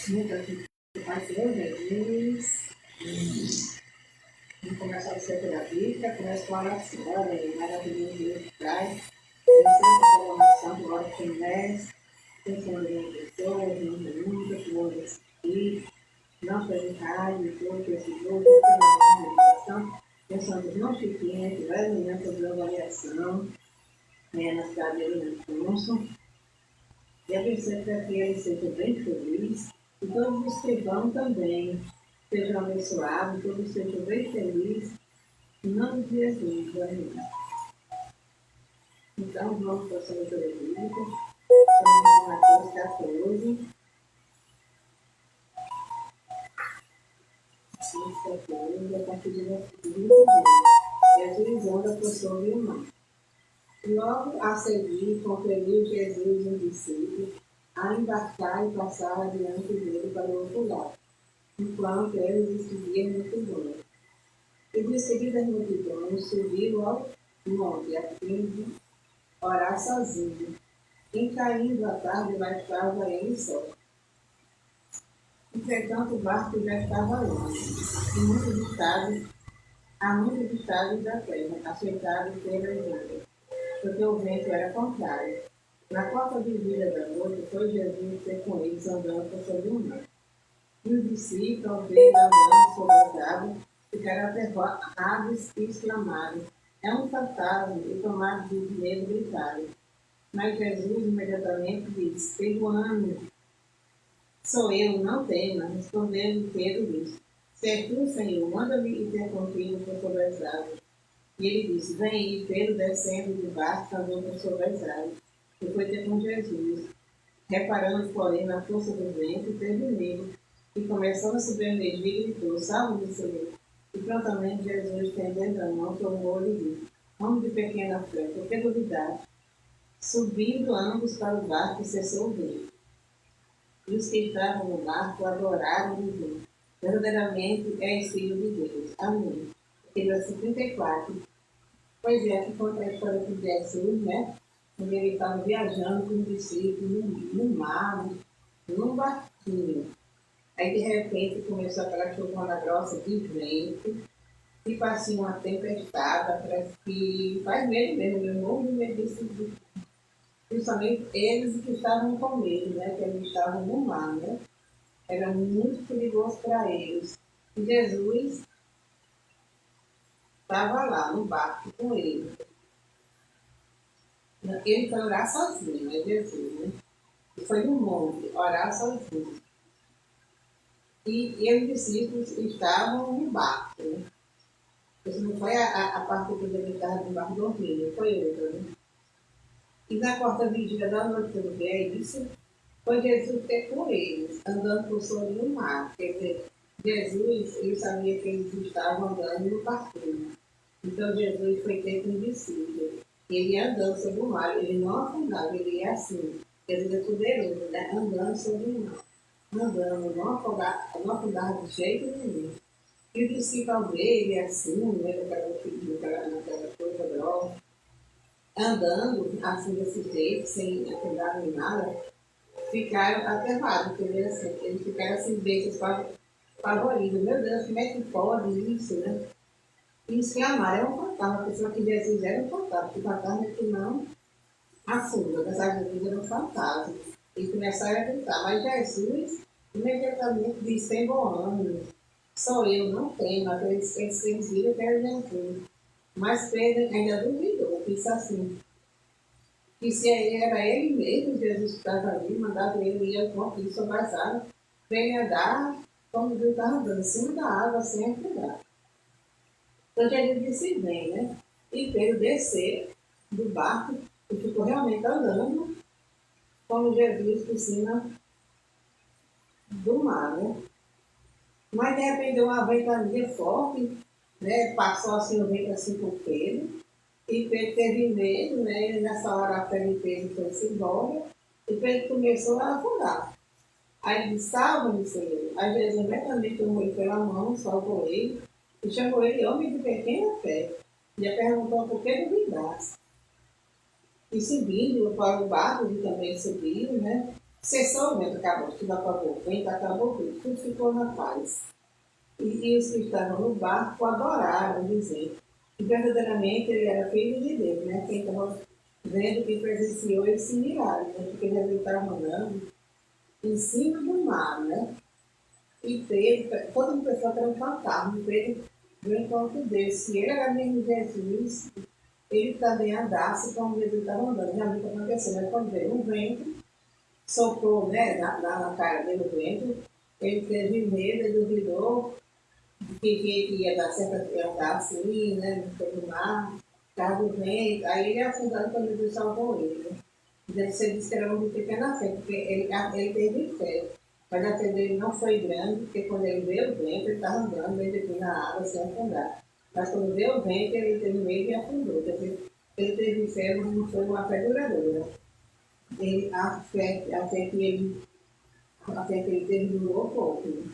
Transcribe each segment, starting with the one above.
Muita gente faz Jesus. Vamos começar a ser pela Bíblia, começa com a oração. Olha, maravilhoso Deus Pai. Sempre pela oração, glória que merece. Pensando em pessoas, não nunca, que vão assistir. Não foi errado, todo esse jogo, pela meditação. Pensamos no Chiquinho, que vai amanhã fazer uma avaliação na cidade de Afonso. E abençoe para que ele seja bem feliz. E todos os que vão também sejam abençoados, todos sejam bem felizes. Em nome de Jesus, amém. Então, vamos para a leitura bíblica. Estamos em Mateus 14. A partir do versículo 20. Jesus anda por sobre o mar. Logo a seguir, compeliu Jesus um discípulo a embarcar e passar adiante dele para o outro lado, enquanto ele seguia multidões. E de seguida as multidões subiram ao monte, a fim de orar sozinho. E caindo a tarde, lá estava ele só. Entretanto, o barco já estava longe, e muito distante da terra, acertado pelas ondas, porque o vento era contrário. Na quarta vigília da noite, foi Jesus ter com eles andando por sobre o mar. E os discípulos, ao ver andando sobre as águas, ficaram aterrados e exclamaram: é um fantasma! E tomados de medo gritaram. Mas Jesus imediatamente disse: tenho ânimo, sou eu, não tema. Respondeu Pedro disse: se és tu, Senhor, manda-me ir ter contigo por sobre as águas. E ele disse: vem. E Pedro, descendo do barco, andou por sobre as águas, e foi ter com Jesus. Reparando, porém, na força do vento, teve medo, e começando a submergir, gritou: salve-me, Senhor. E prontamente Jesus, estendendo a mão, tomou-lhe e disse: homem de pequena fé, por que duvidar? Subindo ambos para o barco, cessou o vento. E os que estavam no barco adoraram o Deus. Verdadeiramente és filho de Deus. Amém. Versículo 34. Pois é, aqui conta a história de Jesus, né? Quando ele estava viajando com um discípulo no mar, num barquinho. Aí, de repente, começou aquela chuvona grossa de vento, e passou uma tempestade, parece que faz medo mesmo, eu morro de medo desse. Principalmente eles que estavam com medo, né? Que eles estavam no mar, né? Era muito perigoso para eles. E Jesus estava lá no barco com eles. Ele foi orar sozinho, né? Jesus, né? Ele foi no monte orar sozinho. E os discípulos estavam no barco, né? Isso não foi a parte que ele estava no barco dormindo, foi outra, né? E na quarta vigília da noite, pelo que é isso, foi Jesus ter com eles, andando por sobre o mar. Quer dizer, Jesus, ele sabia que eles estavam andando no barquinho. Então Jesus foi ter com os discípulos. Ele ia andando sobre o mar, ele não afundava, ele ia assim. Jesus é poderoso, né? Andando sobre o mar. Andando, não afundava de jeito nenhum. E o discípulo, ao ver ele assim, né? Naquela coisa grossa, andando assim desse jeito, sem afundar nem nada, ficaram aterrados, entendeu? Assim, eles ficaram assim, bestas, favoritos. Meu Deus, como é que pode isso, né? E exclamaram, é um fantasma. A pessoa que Jesus era um fantasma, porque o fantasma que não afunda, apesar de Jesus era um fantasma. E começaram a gritar, mas Jesus imediatamente disse: tem bom ânimo, sou eu, não tenho. Eles viram que era Jesus. Mas Pedro ainda duvidou, disse assim: que se era ele mesmo, Jesus que estava ali, mandava ele ir aqui sobre as águas, para ele andar como ele estava andando, em cima da água, sem afundar. Então Jesus disse: vem, né? E Pedro descer do barco e ficou realmente andando como Jesus por cima do mar, né? Mas de repente deu uma ventania forte, né? Passou assim o vento assim por Pedro, e Pedro teve medo, né? E nessa hora a fé de Pedro foi-se embora, e Pedro começou a afundar. Aí ele disse: salva-me, Senhor. Aí Jesus imediatamente tomou ele pela mão, salvou ele, e chamou ele homem de pequena fé. E perguntou por que duvidasse. E subindo para o barco, ele também subiu, né? Sessão, o vento acabou, tudo apagou, o vento acabou tudo ficou na paz. E os que estavam no barco adoraram, dizer que verdadeiramente ele era filho de Deus, né? Quem estava vendo, quem presenciou, eles se miraram, né? Porque Jesus estava andando em cima do mar, né? E Pedro, todo mundo pensou que era um fantasma, Pedro viu enquanto Deus, se ele era mesmo Jesus, ele também andasse como Jesus estava andando, realmente aconteceu, mas quando veio um vento, soprou, né, na cara dele o vento, ele teve medo, ele duvidou, que ia dar certo ia andar assim, né, no mar, carro do vento, aí ele afundando quando Jesus salvou ele. Né? Deve ser disse que era um de pequena fé, porque ele teve fé. Mas a fé dele não foi grande, porque quando ele veio o vento, ele estava andando, ele aqui na água sem afundar. Mas quando veio o vento, ele teve medo e afundou. Quer dizer, ele teve fé, mas não foi uma fé duradoura. A fé que ele teve durou pouco. Né?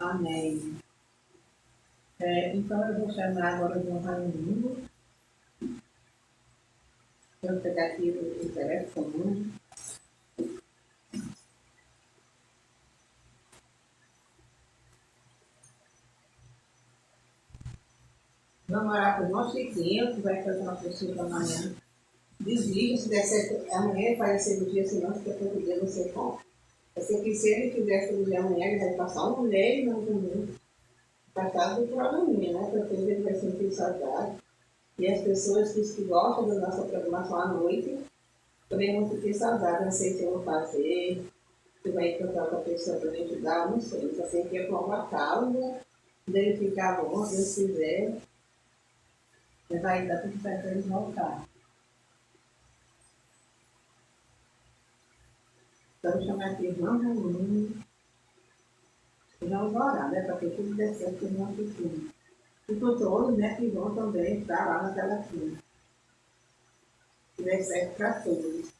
Amém. Então eu vou chamar agora o João Raimundo. Eu vou pegar aqui o telefone. Vamos orar para o nosso Chiquinho, que vai fazer uma consulta amanhã. Desliga, se der certo, amanhã ele faz a cirurgia, senão fica todo dia você compra. Eu sei que se ele fizer cirurgia amanhã, ele vai passar um mês no domingo, passar do probleminha, né? Porque ele vai sentir saudade. E as pessoas que gostam da nossa programação à noite também vão sentir saudade. Não sei se eu vou fazer, se vai encontrar outra pessoa para me ajudar, não sei. Só sei que é com uma causa, dele ficar bom, se Deus quiser, vai dar tudo certo para eles voltar. Então, vou chamar aqui irmão Raimundo. E vamos orar, né? Para que tudo dê certo no nosso time. E por todos, né, que vão também estar lá naquela turma. Que dê certo para todos.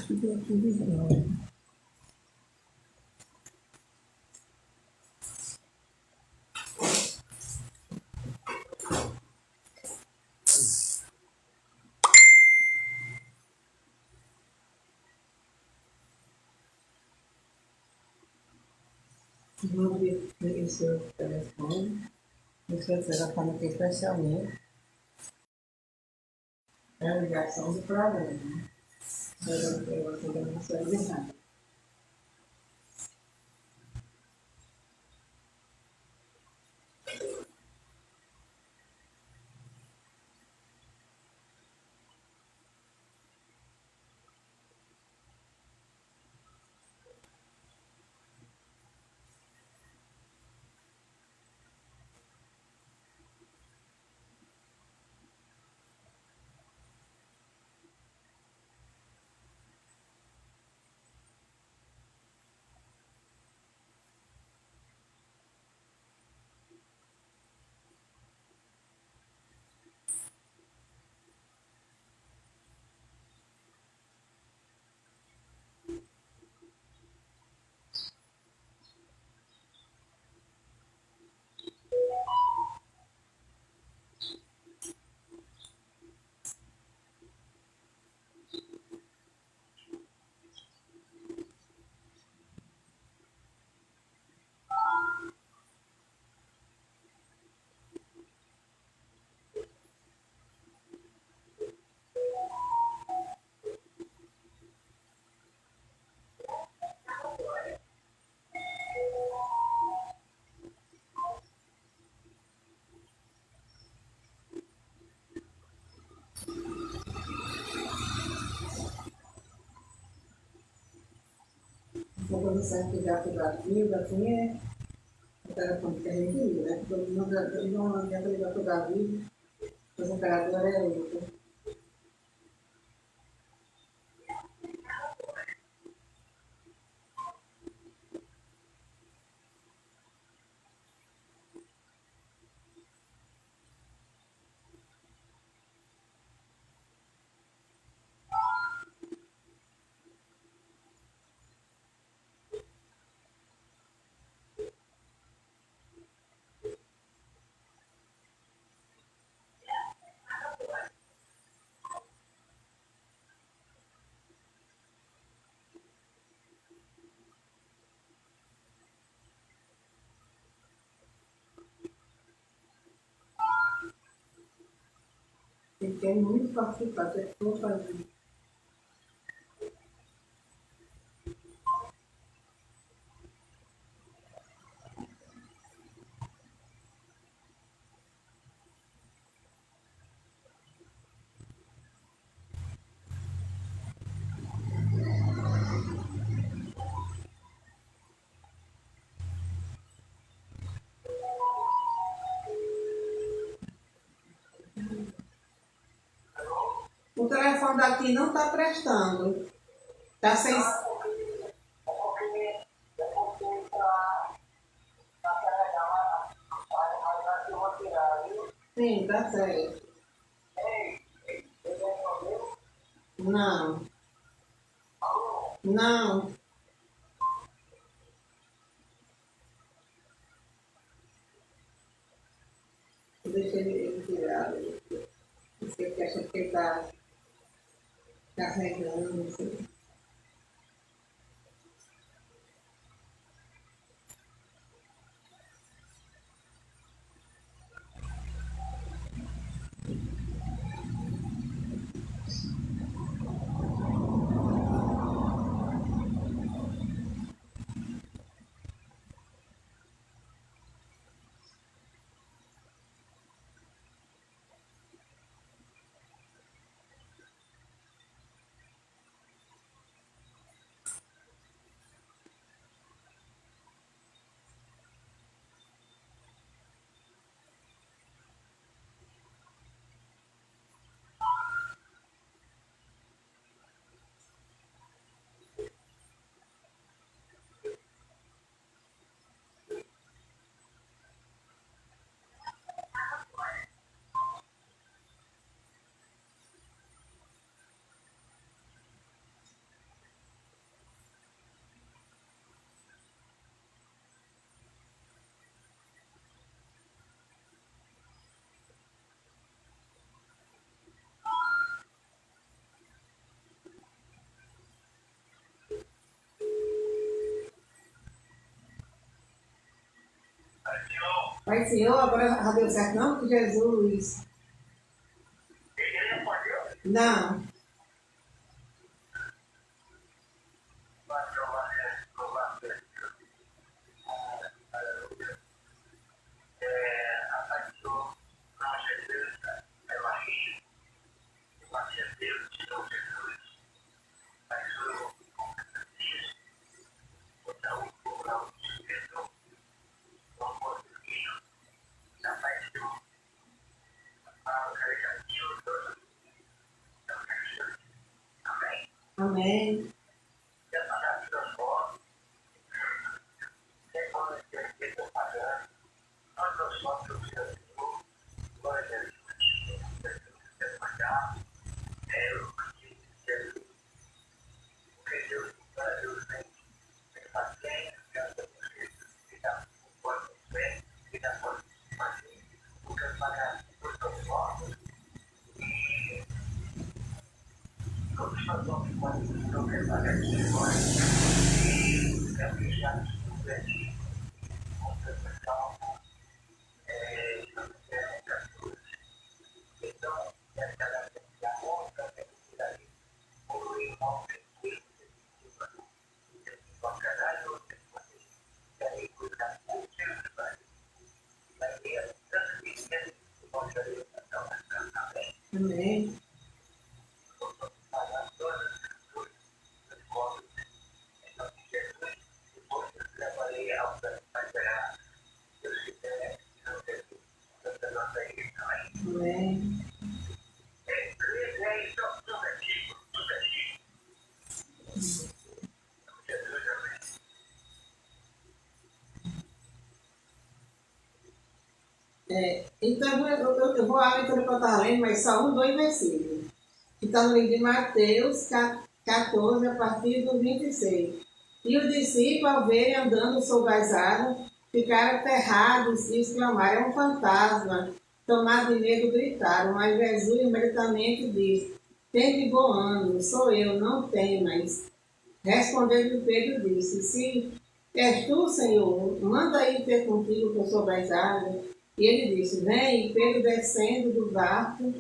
Tudo bom. Vamos ver o seu telefone. O seu telefone aqui especialmente é a ligação do programa. Eu vou ter uma série de nada. dando certo o gato Davi, o telefone que a gente viu, né? Todo mundo não adianta ligar para o Davi, mas o operador é outro. Ele quer muito participar, que eu vou fazer. O telefone daqui não está prestando. Está sem. Sim, tá certo. Não. Não. Deixa ele tirar. Você acha que ele está carregando. Assim. Pai Senhor, agora já deu certo, não? Jesus. Não. Amém. Amém. Amém. Então, eu vou a leitura que eu estava lendo, mas só um, dois versículos. Que está no livro de Mateus 14, a partir do 26. E os discípulos, ao verem andando sobre as águas, ficaram aterrados e exclamaram: é um fantasma. Tomados de medo, gritaram, mas Jesus imediatamente disse: tende bom ânimo, sou eu, não temas. Respondendo Pedro disse: se és tu, Senhor, manda ir ter contigo que eu sobre as águas. E ele disse: vem. E Pedro, descendo do barco,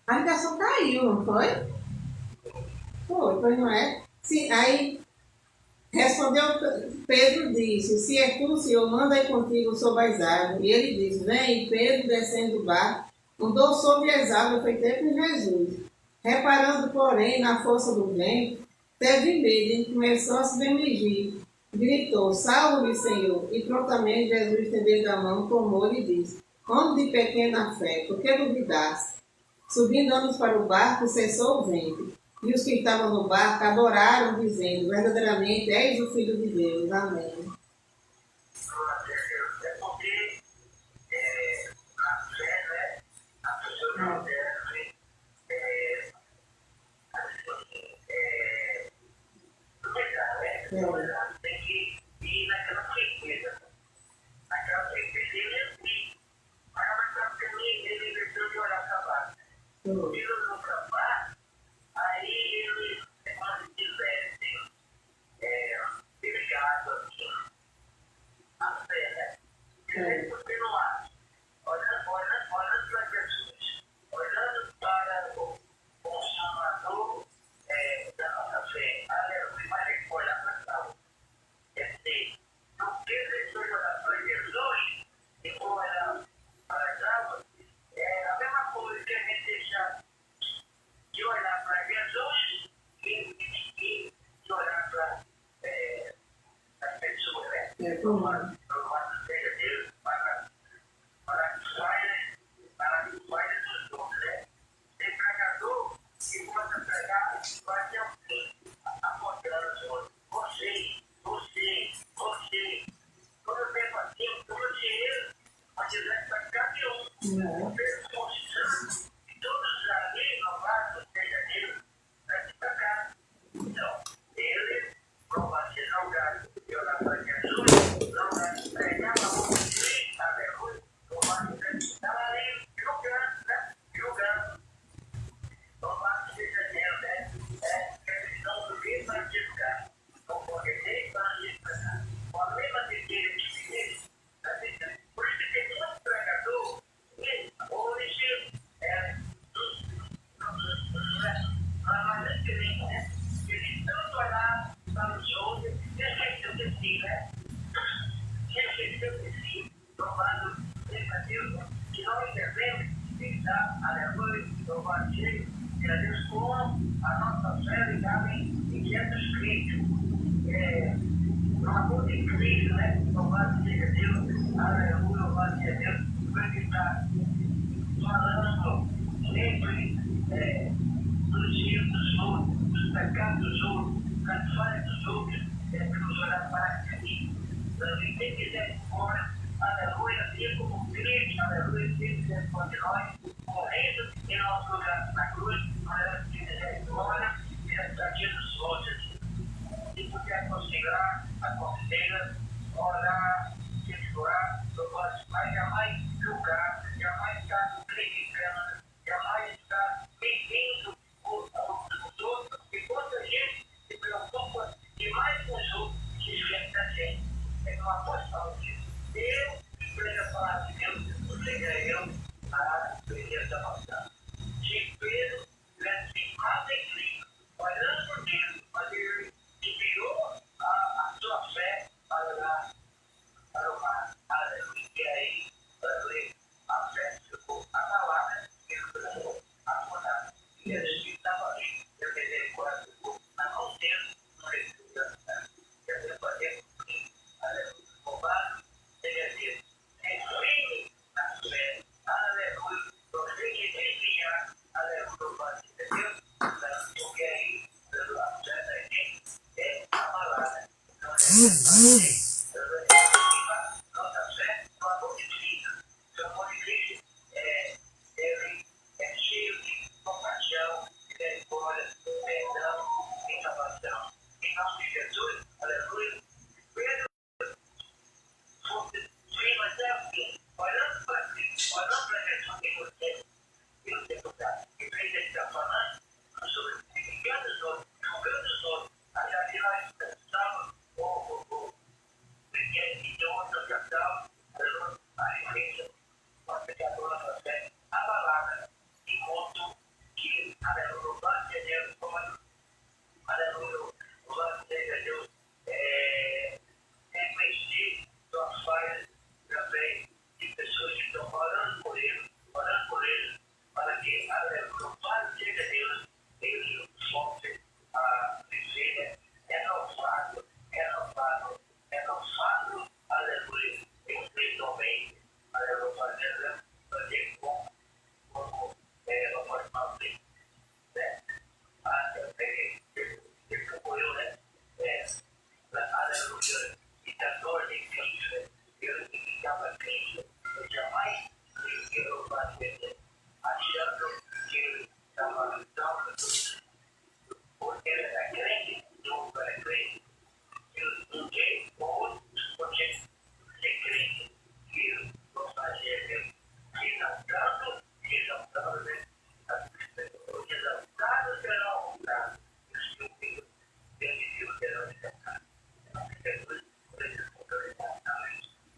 a ligação caiu, não foi? Foi, pois não é? Sim, aí respondeu Pedro, disse: se é tu, Senhor, manda ir contigo sobre as águas. E ele disse: vem. E Pedro, descendo do barco, andou sobre as águas, foi ter com Jesus. Reparando, porém, na força do vento, teve medo e começou a se bemergir. Gritou: salve-me, Senhor. E prontamente Jesus, estendendo a mão, tomou-lhe e disse: homem de pequena fé, por que duvidaste? Subindo ambos para o barco, cessou o vento. E os que estavam no barco adoraram, dizendo: verdadeiramente és o Filho de Deus. Amém.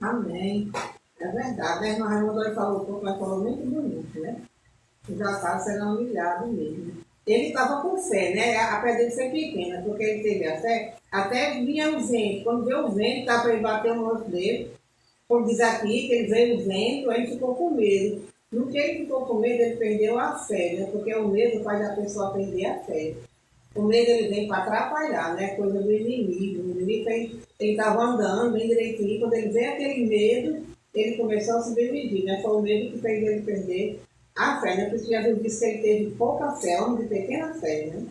Amém. É verdade, a irmã Raimunda falou um pouco, mas falou muito bonito, né? O Jacó será humilhado mesmo. Ele estava com fé, né? A fé dele foi pequena, porque ele teve a fé. Até vinha o vento. Quando veio o vento, estava para ele bater no rosto dele. Como diz aqui, que ele veio o vento, aí ele ficou com medo. No que ele ficou com medo, ele perdeu a fé, né? Porque o medo faz a pessoa perder a fé. O medo ele vem para atrapalhar, né? Coisa do inimigo. O inimigo ele estava andando bem direitinho. Quando ele vê aquele medo, ele começou a se dividir, né? Foi o medo que fez ele perder a fé, né? Porque Jesus disse que ele teve pouca fé, homem de pequena fé, né?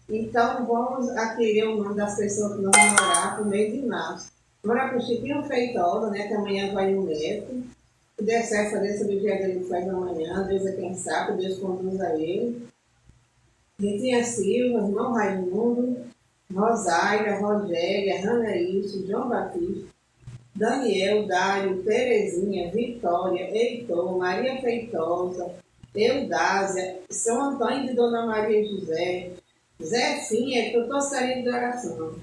Então, vamos adquirir o nome das pessoas que nós vamos orar por mês de março. Orar para o Chiquinho Feitosa, né? Que amanhã vai no médico. Se der certo, fazer esse dia dele faz amanhã. Deus é quem sabe, Deus conduz a ele. Ritinha Silva, irmão Raimundo, Rosália, Rogéria, Ranaílson, João Batista, Daniel, Dário, Terezinha, Vitória, Heitor, Maria Feitosa, Eudásia, São Antônio de Dona Maria José, Zefinha, que eu estou saindo de oração.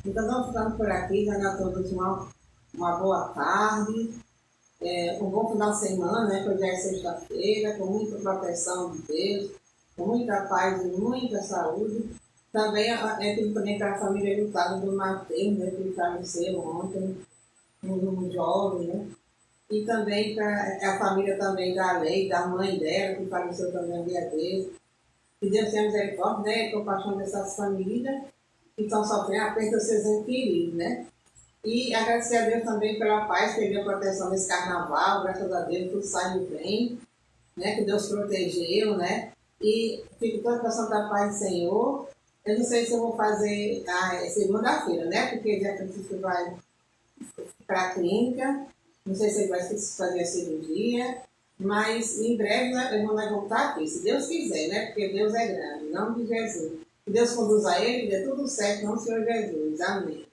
Então, vamos ficando por aqui, dando a todos uma boa tarde, um bom final de semana, né, que hoje é sexta-feira, com muita proteção de Deus, com muita paz e muita saúde. Também também para a família lutada do Matheus, né, que faleceu ontem, um jovem, né? E também para a família também da Lei, da mãe dela, que faleceu também um dia dele. Que Deus tenha misericórdia, né, e compaixão dessas famílias que estão sofrendo a perda dos seus entes queridos, né? E agradecer a Deus também pela paz que deu proteção nesse carnaval, graças a Deus tudo saiu bem, né? Que Deus protegeu, né? E fico toda com a santa paz do Senhor. Eu não sei se eu vou fazer segunda-feira, né? Porque dia Francisco vai para a clínica, não sei se ele vai fazer a cirurgia, mas em breve, né, ele vai voltar aqui, se Deus quiser, né? Porque Deus é grande, em nome de Jesus. Que Deus conduza ele, dê tudo certo, em nome do Senhor Jesus. Amém.